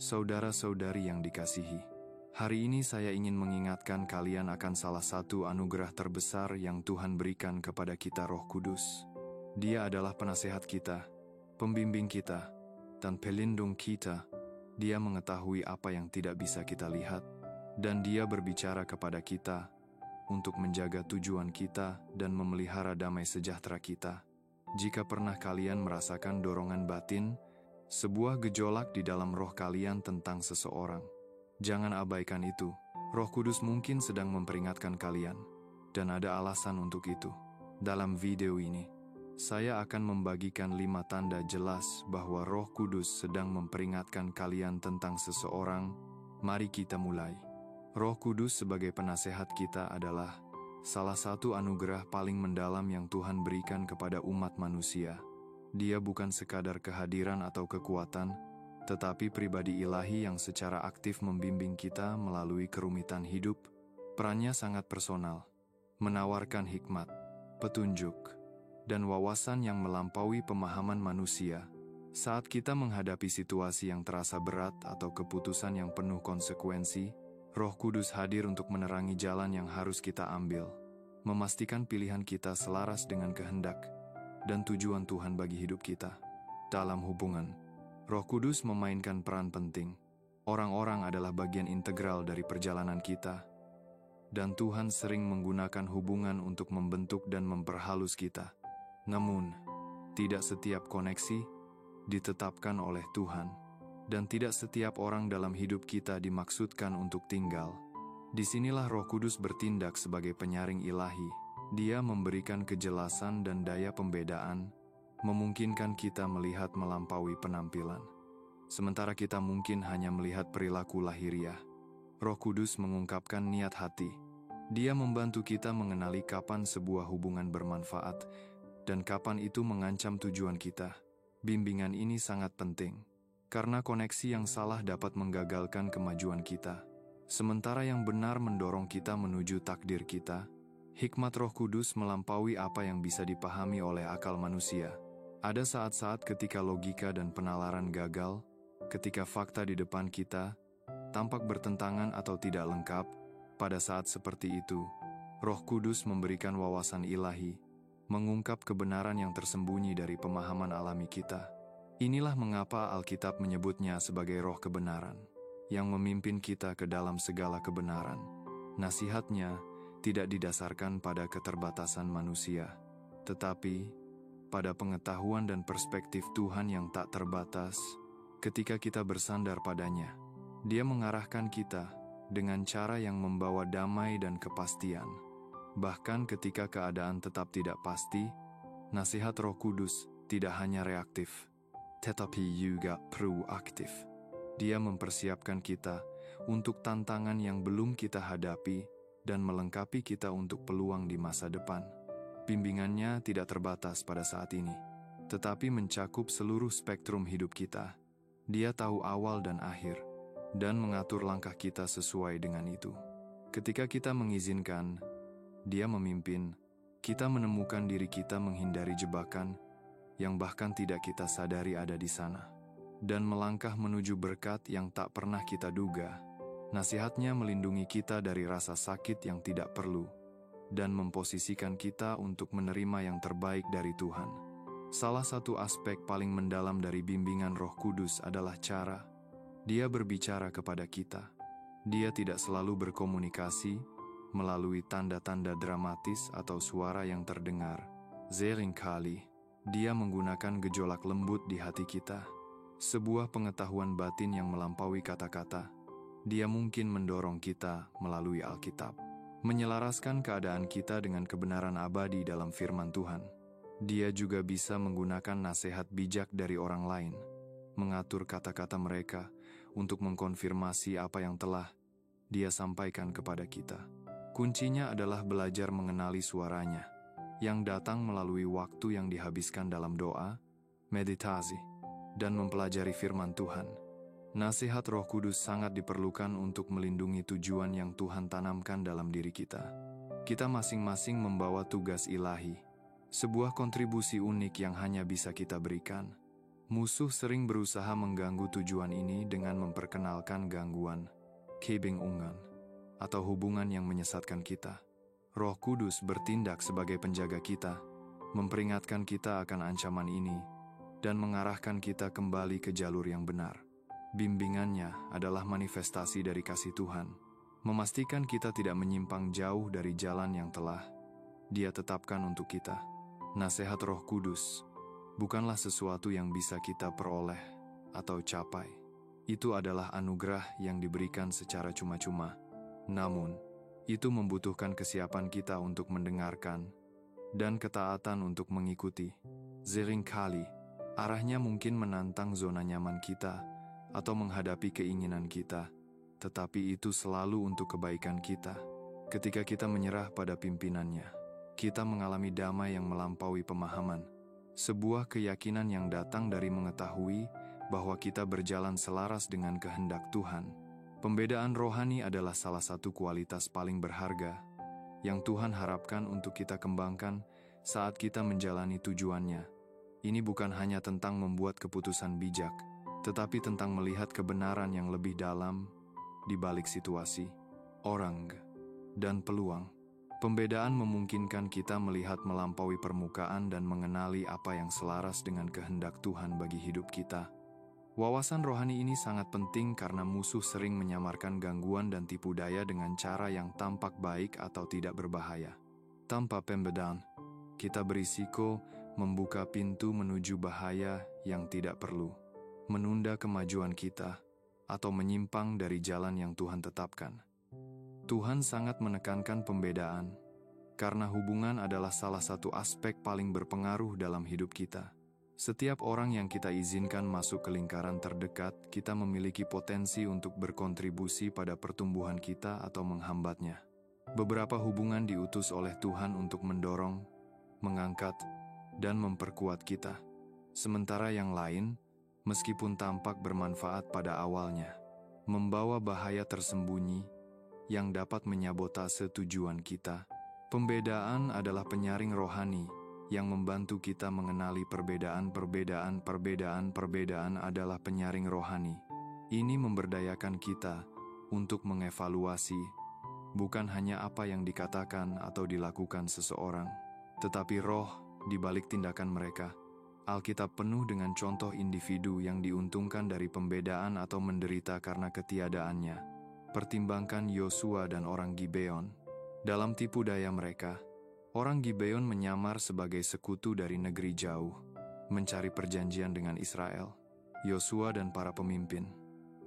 Saudara-saudari yang dikasihi, hari ini saya ingin mengingatkan kalian akan salah satu anugerah terbesar yang Tuhan berikan kepada kita, Roh Kudus. Dia adalah penasehat kita, pembimbing kita, dan pelindung kita. Dia mengetahui apa yang tidak bisa kita lihat, dan Dia berbicara kepada kita untuk menjaga tujuan kita dan memelihara damai sejahtera kita. Jika pernah kalian merasakan dorongan batin, sebuah gejolak di dalam roh kalian tentang seseorang, jangan abaikan itu. Roh Kudus mungkin sedang memperingatkan kalian, dan ada alasan untuk itu. Dalam video ini, saya akan membagikan 5 tanda jelas bahwa Roh Kudus sedang memperingatkan kalian tentang seseorang. Mari kita mulai. Roh Kudus sebagai penasehat kita adalah salah satu anugerah paling mendalam yang Tuhan berikan kepada umat manusia. Dia bukan sekadar kehadiran atau kekuatan, tetapi pribadi ilahi yang secara aktif membimbing kita melalui kerumitan hidup. Perannya sangat personal, menawarkan hikmat, petunjuk, dan wawasan yang melampaui pemahaman manusia. Saat kita menghadapi situasi yang terasa berat atau keputusan yang penuh konsekuensi, Roh Kudus hadir untuk menerangi jalan yang harus kita ambil, memastikan pilihan kita selaras dengan kehendak dan tujuan Tuhan bagi hidup kita. Dalam hubungan, Roh Kudus memainkan peran penting. Orang-orang adalah bagian integral dari perjalanan kita, dan Tuhan sering menggunakan hubungan untuk membentuk dan memperhalus kita. Namun, tidak setiap koneksi ditetapkan oleh Tuhan, dan tidak setiap orang dalam hidup kita dimaksudkan untuk tinggal. Disinilah Roh Kudus bertindak sebagai penyaring ilahi. Dia memberikan kejelasan dan daya pembedaan, memungkinkan kita melihat melampaui penampilan. Sementara kita mungkin hanya melihat perilaku lahiriah, Roh Kudus mengungkapkan niat hati. Dia membantu kita mengenali kapan sebuah hubungan bermanfaat dan kapan itu mengancam tujuan kita. Bimbingan ini sangat penting, karena koneksi yang salah dapat menggagalkan kemajuan kita, sementara yang benar mendorong kita menuju takdir kita. Hikmat Roh Kudus melampaui apa yang bisa dipahami oleh akal manusia. Ada saat-saat ketika logika dan penalaran gagal, ketika fakta di depan kita tampak bertentangan atau tidak lengkap. Pada saat seperti itu, Roh Kudus memberikan wawasan ilahi, mengungkap kebenaran yang tersembunyi dari pemahaman alami kita. Inilah mengapa Alkitab menyebutnya sebagai roh kebenaran, yang memimpin kita ke dalam segala kebenaran. Nasihatnya tidak didasarkan pada keterbatasan manusia, tetapi pada pengetahuan dan perspektif Tuhan yang tak terbatas. Ketika kita bersandar padanya, Dia mengarahkan kita dengan cara yang membawa damai dan kepastian. Bahkan ketika keadaan tetap tidak pasti, nasihat Roh Kudus tidak hanya reaktif, tetapi juga proaktif. Dia mempersiapkan kita untuk tantangan yang belum kita hadapi dan melengkapi kita untuk peluang di masa depan. Bimbingannya tidak terbatas pada saat ini, tetapi mencakup seluruh spektrum hidup kita. Dia tahu awal dan akhir, dan mengatur langkah kita sesuai dengan itu. Ketika kita mengizinkan Dia memimpin, kita menemukan diri kita menghindari jebakan yang bahkan tidak kita sadari ada di sana, dan melangkah menuju berkat yang tak pernah kita duga. Nasihatnya melindungi kita dari rasa sakit yang tidak perlu, dan memposisikan kita untuk menerima yang terbaik dari Tuhan. Salah satu aspek paling mendalam dari bimbingan Roh Kudus adalah cara Dia berbicara kepada kita. Dia tidak selalu berkomunikasi melalui tanda-tanda dramatis atau suara yang terdengar. Seringkali, Dia menggunakan gejolak lembut di hati kita, sebuah pengetahuan batin yang melampaui kata-kata. Dia mungkin mendorong kita melalui Alkitab, menyelaraskan keadaan kita dengan kebenaran abadi dalam firman Tuhan. Dia juga bisa menggunakan nasihat bijak dari orang lain, mengatur kata-kata mereka untuk mengkonfirmasi apa yang telah Dia sampaikan kepada kita. Kuncinya adalah belajar mengenali suaranya, yang datang melalui waktu yang dihabiskan dalam doa, meditasi, dan mempelajari firman Tuhan. Nasihat Roh Kudus sangat diperlukan untuk melindungi tujuan yang Tuhan tanamkan dalam diri kita. Kita masing-masing membawa tugas ilahi, sebuah kontribusi unik yang hanya bisa kita berikan. Musuh sering berusaha mengganggu tujuan ini dengan memperkenalkan gangguan, kebingungan, atau hubungan yang menyesatkan kita. Roh Kudus bertindak sebagai penjaga kita, memperingatkan kita akan ancaman ini, dan mengarahkan kita kembali ke jalur yang benar. Bimbingannya adalah manifestasi dari kasih Tuhan, memastikan kita tidak menyimpang jauh dari jalan yang telah Dia tetapkan untuk kita. Nasihat Roh Kudus bukanlah sesuatu yang bisa kita peroleh atau capai. Itu adalah anugerah yang diberikan secara cuma-cuma. Namun, itu membutuhkan kesiapan kita untuk mendengarkan dan ketaatan untuk mengikuti. Seringkali, arahnya mungkin menantang zona nyaman kita atau menghadapi keinginan kita, tetapi itu selalu untuk kebaikan kita. Ketika kita menyerah pada pimpinannya, kita mengalami damai yang melampaui pemahaman, sebuah keyakinan yang datang dari mengetahui bahwa kita berjalan selaras dengan kehendak Tuhan. Pembedaan rohani adalah salah satu kualitas paling berharga yang Tuhan harapkan untuk kita kembangkan saat kita menjalani tujuannya. Ini bukan hanya tentang membuat keputusan bijak, tetapi tentang melihat kebenaran yang lebih dalam di balik situasi, orang, dan peluang. Pembedaan memungkinkan kita melihat melampaui permukaan dan mengenali apa yang selaras dengan kehendak Tuhan bagi hidup kita. Wawasan rohani ini sangat penting karena musuh sering menyamarkan gangguan dan tipu daya dengan cara yang tampak baik atau tidak berbahaya. Tanpa pembedaan, kita berisiko membuka pintu menuju bahaya yang tidak perlu, menunda kemajuan kita, atau menyimpang dari jalan yang Tuhan tetapkan. Tuhan sangat menekankan pembedaan, karena hubungan adalah salah satu aspek paling berpengaruh dalam hidup kita. Setiap orang yang kita izinkan masuk ke lingkaran terdekat, kita memiliki potensi untuk berkontribusi pada pertumbuhan kita atau menghambatnya. Beberapa hubungan diutus oleh Tuhan untuk mendorong, mengangkat, dan memperkuat kita. Sementara yang lain, meskipun tampak bermanfaat pada awalnya, membawa bahaya tersembunyi yang dapat menyabotase tujuan kita. Pembedaan adalah penyaring rohani yang membantu kita mengenali perbedaan adalah penyaring rohani. Ini memberdayakan kita untuk mengevaluasi bukan hanya apa yang dikatakan atau dilakukan seseorang, tetapi roh di balik tindakan mereka. Alkitab penuh dengan contoh individu yang diuntungkan dari pembedaan atau menderita karena ketiadaannya. Pertimbangkan Yosua dan orang Gibeon. Dalam tipu daya mereka, orang Gibeon menyamar sebagai sekutu dari negeri jauh, mencari perjanjian dengan Israel. Yosua dan para pemimpin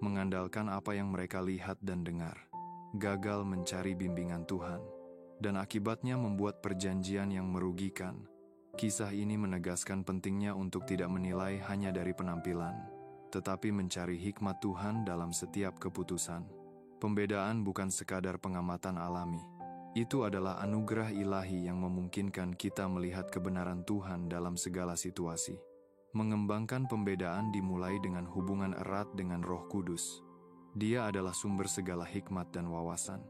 mengandalkan apa yang mereka lihat dan dengar, gagal mencari bimbingan Tuhan, dan akibatnya membuat perjanjian yang merugikan. Kisah ini menegaskan pentingnya untuk tidak menilai hanya dari penampilan, tetapi mencari hikmat Tuhan dalam setiap keputusan. Pembedaan bukan sekadar pengamatan alami. Itu adalah anugerah ilahi yang memungkinkan kita melihat kebenaran Tuhan dalam segala situasi. Mengembangkan pembedaan dimulai dengan hubungan erat dengan Roh Kudus. Dia adalah sumber segala hikmat dan wawasan.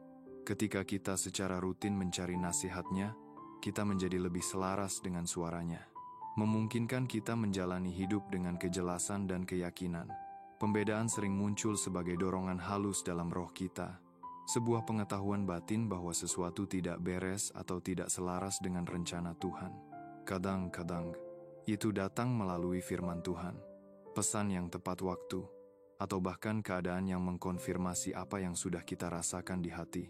Ketika kita secara rutin mencari nasihat-Nya, kita menjadi lebih selaras dengan suaranya. Memungkinkan kita menjalani hidup dengan kejelasan dan keyakinan. Pembedaan sering muncul sebagai dorongan halus dalam roh kita, sebuah pengetahuan batin bahwa sesuatu tidak beres atau tidak selaras dengan rencana Tuhan. Kadang-kadang, itu datang melalui firman Tuhan, pesan yang tepat waktu, atau bahkan keadaan yang mengkonfirmasi apa yang sudah kita rasakan di hati.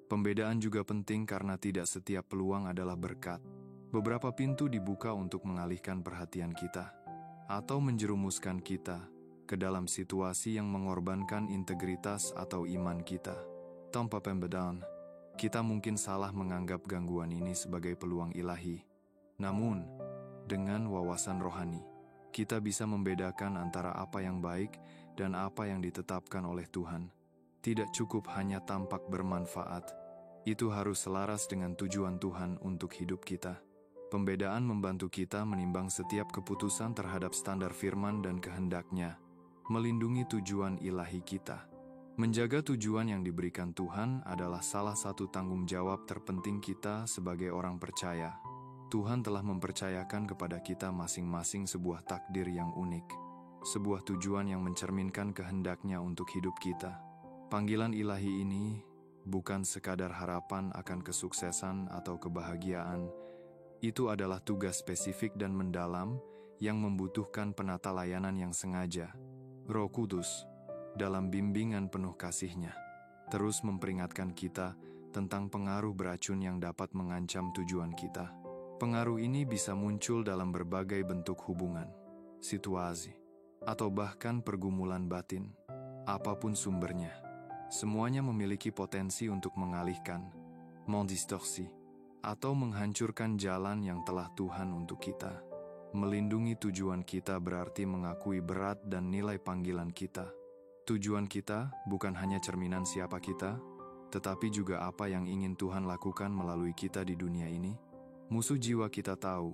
Pembedaan juga penting karena tidak setiap peluang adalah berkat. Beberapa pintu dibuka untuk mengalihkan perhatian kita, atau menjerumuskan kita ke dalam situasi yang mengorbankan integritas atau iman kita. Tanpa pembedaan, kita mungkin salah menganggap gangguan ini sebagai peluang ilahi. Namun, dengan wawasan rohani, kita bisa membedakan antara apa yang baik dan apa yang ditetapkan oleh Tuhan. Tidak cukup hanya tampak bermanfaat, itu harus selaras dengan tujuan Tuhan untuk hidup kita. Pembedaan membantu kita menimbang setiap keputusan terhadap standar firman dan kehendak-Nya, melindungi tujuan ilahi kita. Menjaga tujuan yang diberikan Tuhan adalah salah satu tanggung jawab terpenting kita sebagai orang percaya. Tuhan telah mempercayakan kepada kita masing-masing sebuah takdir yang unik. sebuah tujuan yang mencerminkan kehendak-Nya untuk hidup kita. Panggilan ilahi ini bukan sekadar harapan akan kesuksesan atau kebahagiaan, itu adalah tugas spesifik dan mendalam yang membutuhkan penata layanan yang sengaja. Roh Kudus, dalam bimbingan penuh kasih-Nya, terus memperingatkan kita tentang pengaruh beracun yang dapat mengancam tujuan kita. Pengaruh ini bisa muncul dalam berbagai bentuk hubungan, situasi, atau bahkan pergumulan batin. Apapun sumbernya, semuanya memiliki potensi untuk mengalihkan, mendistorsi, atau menghancurkan jalan yang telah Tuhan untuk kita. Melindungi tujuan kita berarti mengakui berat dan nilai panggilan kita. Tujuan kita bukan hanya cerminan siapa kita, tetapi juga apa yang ingin Tuhan lakukan melalui kita di dunia ini. Musuh jiwa kita tahu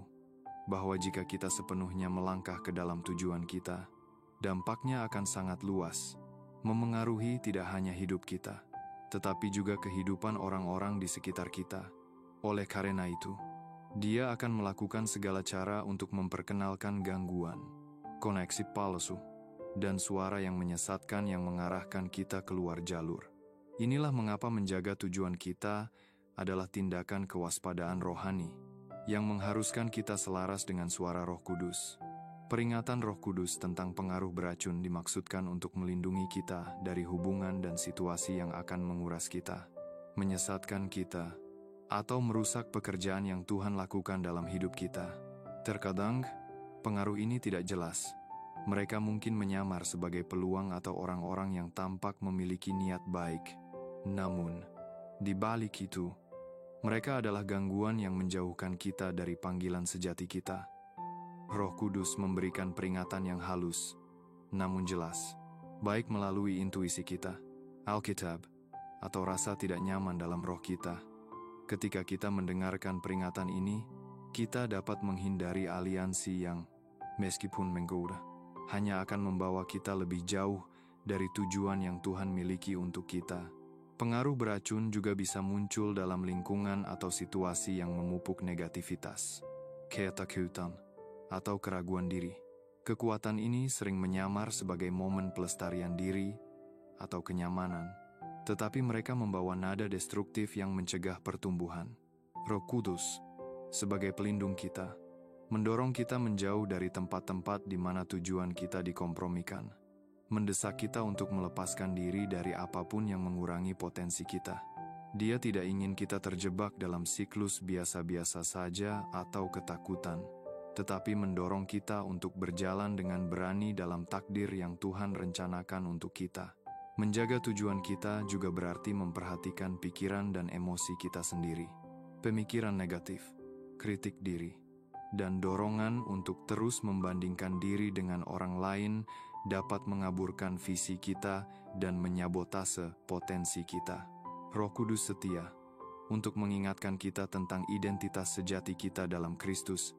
bahwa jika kita sepenuhnya melangkah ke dalam tujuan kita, dampaknya akan sangat luas, memengaruhi tidak hanya hidup kita, tetapi juga kehidupan orang-orang di sekitar kita. Oleh karena itu, Dia akan melakukan segala cara untuk memperkenalkan gangguan, koneksi palsu, dan suara yang menyesatkan yang mengarahkan kita keluar jalur. Inilah mengapa menjaga tujuan kita adalah tindakan kewaspadaan rohani yang mengharuskan kita selaras dengan suara Roh Kudus. Peringatan Roh Kudus tentang pengaruh beracun dimaksudkan untuk melindungi kita dari hubungan dan situasi yang akan menguras kita, menyesatkan kita, atau merusak pekerjaan yang Tuhan lakukan dalam hidup kita. Terkadang, pengaruh ini tidak jelas. Mereka mungkin menyamar sebagai peluang atau orang-orang yang tampak memiliki niat baik. Namun, di balik itu, mereka adalah gangguan yang menjauhkan kita dari panggilan sejati kita. Roh Kudus memberikan peringatan yang halus, namun jelas, baik melalui intuisi kita, Alkitab, atau rasa tidak nyaman dalam roh kita. Ketika kita mendengarkan peringatan ini, kita dapat menghindari aliansi yang, meskipun menggoda, hanya akan membawa kita lebih jauh dari tujuan yang Tuhan miliki untuk kita. Pengaruh beracun juga bisa muncul dalam lingkungan atau situasi yang memupuk negativitas, ketakutan, atau keraguan diri. Kekuatan ini sering menyamar sebagai momen pelestarian diri atau kenyamanan, tetapi mereka membawa nada destruktif yang mencegah pertumbuhan. Roh Kudus, sebagai pelindung kita, mendorong kita menjauh dari tempat-tempat di mana tujuan kita dikompromikan, mendesak kita untuk melepaskan diri dari apapun yang mengurangi potensi kita. Dia tidak ingin kita terjebak dalam siklus biasa-biasa saja atau ketakutan, tetapi mendorong kita untuk berjalan dengan berani dalam takdir yang Tuhan rencanakan untuk kita. Menjaga tujuan kita juga berarti memperhatikan pikiran dan emosi kita sendiri. Pemikiran negatif, kritik diri, dan dorongan untuk terus membandingkan diri dengan orang lain dapat mengaburkan visi kita dan menyabotase potensi kita. Roh Kudus setia untuk mengingatkan kita tentang identitas sejati kita dalam Kristus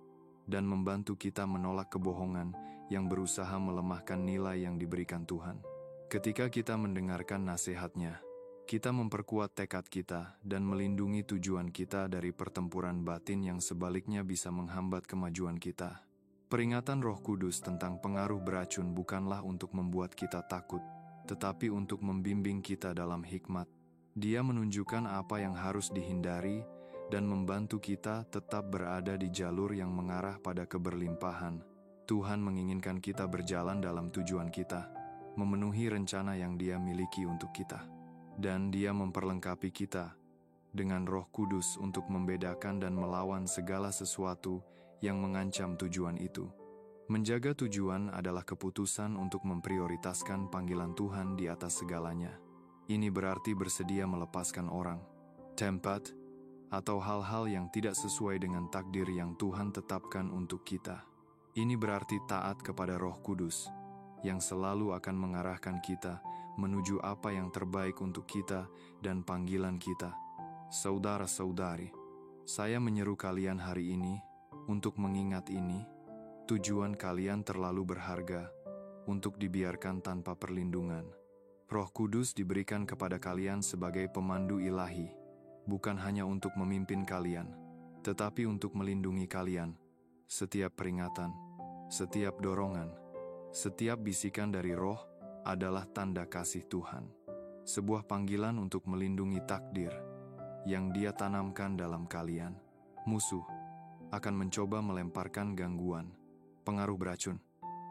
dan membantu kita menolak kebohongan yang berusaha melemahkan nilai yang diberikan Tuhan. Ketika kita mendengarkan nasihat-Nya, kita memperkuat tekad kita dan melindungi tujuan kita dari pertempuran batin yang sebaliknya bisa menghambat kemajuan kita. Peringatan Roh Kudus tentang pengaruh beracun bukanlah untuk membuat kita takut, tetapi untuk membimbing kita dalam hikmat. Dia menunjukkan apa yang harus dihindari dan membantu kita tetap berada di jalur yang mengarah pada keberlimpahan. Tuhan menginginkan kita berjalan dalam tujuan kita, memenuhi rencana yang Dia miliki untuk kita. Dan Dia memperlengkapi kita dengan Roh Kudus untuk membedakan dan melawan segala sesuatu yang mengancam tujuan itu. Menjaga tujuan adalah keputusan untuk memprioritaskan panggilan Tuhan di atas segalanya. Ini berarti bersedia melepaskan orang, tempat, atau hal-hal yang tidak sesuai dengan takdir yang Tuhan tetapkan untuk kita. Ini berarti taat kepada Roh Kudus, yang selalu akan mengarahkan kita menuju apa yang terbaik untuk kita dan panggilan kita. Saudara-saudari, saya menyeru kalian hari ini untuk mengingat ini, tujuan kalian terlalu berharga untuk dibiarkan tanpa perlindungan. Roh Kudus diberikan kepada kalian sebagai pemandu ilahi, bukan hanya untuk memimpin kalian, tetapi untuk melindungi kalian. Setiap peringatan, setiap dorongan, Setiap bisikan dari Roh adalah tanda kasih Tuhan. Sebuah panggilan untuk melindungi takdir yang Dia tanamkan dalam kalian. Musuh akan mencoba melemparkan gangguan, pengaruh beracun,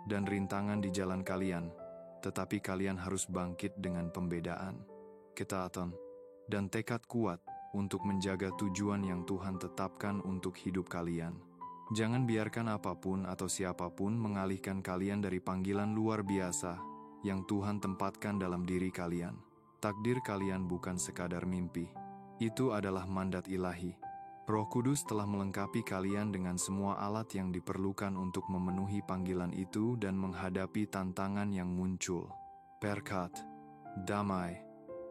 dan rintangan di jalan kalian, tetapi kalian harus bangkit dengan pembedaan, ketaatan, dan tekad kuat untuk menjaga tujuan yang Tuhan tetapkan untuk hidup kalian. Jangan biarkan apapun atau siapapun mengalihkan kalian dari panggilan luar biasa yang Tuhan tempatkan dalam diri kalian. Takdir kalian bukan sekadar mimpi. Itu adalah mandat ilahi. Roh Kudus telah melengkapi kalian dengan semua alat yang diperlukan untuk memenuhi panggilan itu dan menghadapi tantangan yang muncul. Berkat, damai,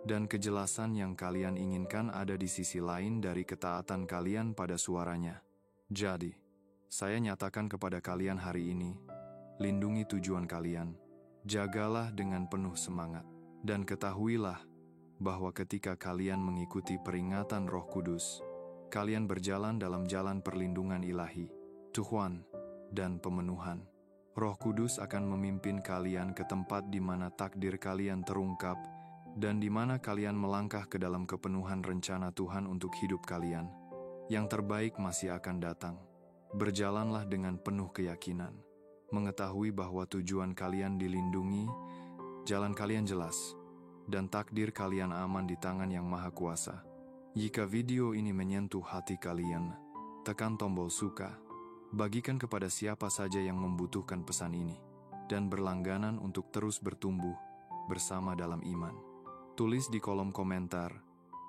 dan kejelasan yang kalian inginkan ada di sisi lain dari ketaatan kalian pada suaranya. Jadi, saya nyatakan kepada kalian hari ini, lindungi tujuan kalian, jagalah dengan penuh semangat. Dan ketahuilah bahwa ketika kalian mengikuti peringatan Roh Kudus, kalian berjalan dalam jalan perlindungan ilahi, Tuhan, dan pemenuhan. Roh Kudus akan memimpin kalian ke tempat di mana takdir kalian terungkap dan di mana kalian melangkah ke dalam kepenuhan rencana Tuhan untuk hidup kalian. Yang terbaik masih akan datang. Berjalanlah dengan penuh keyakinan, mengetahui bahwa tujuan kalian dilindungi, jalan kalian jelas, dan takdir kalian aman di tangan Yang Maha Kuasa. Jika video ini menyentuh hati kalian, tekan tombol suka, bagikan kepada siapa saja yang membutuhkan pesan ini, dan berlangganan untuk terus bertumbuh bersama dalam iman. Tulis di kolom komentar,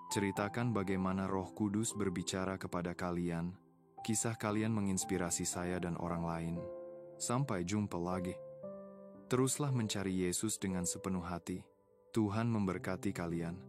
ceritakan bagaimana Roh Kudus berbicara kepada kalian. Kisah kalian menginspirasi saya dan orang lain. Sampai jumpa lagi. Teruslah mencari Yesus dengan sepenuh hati. Tuhan memberkati kalian.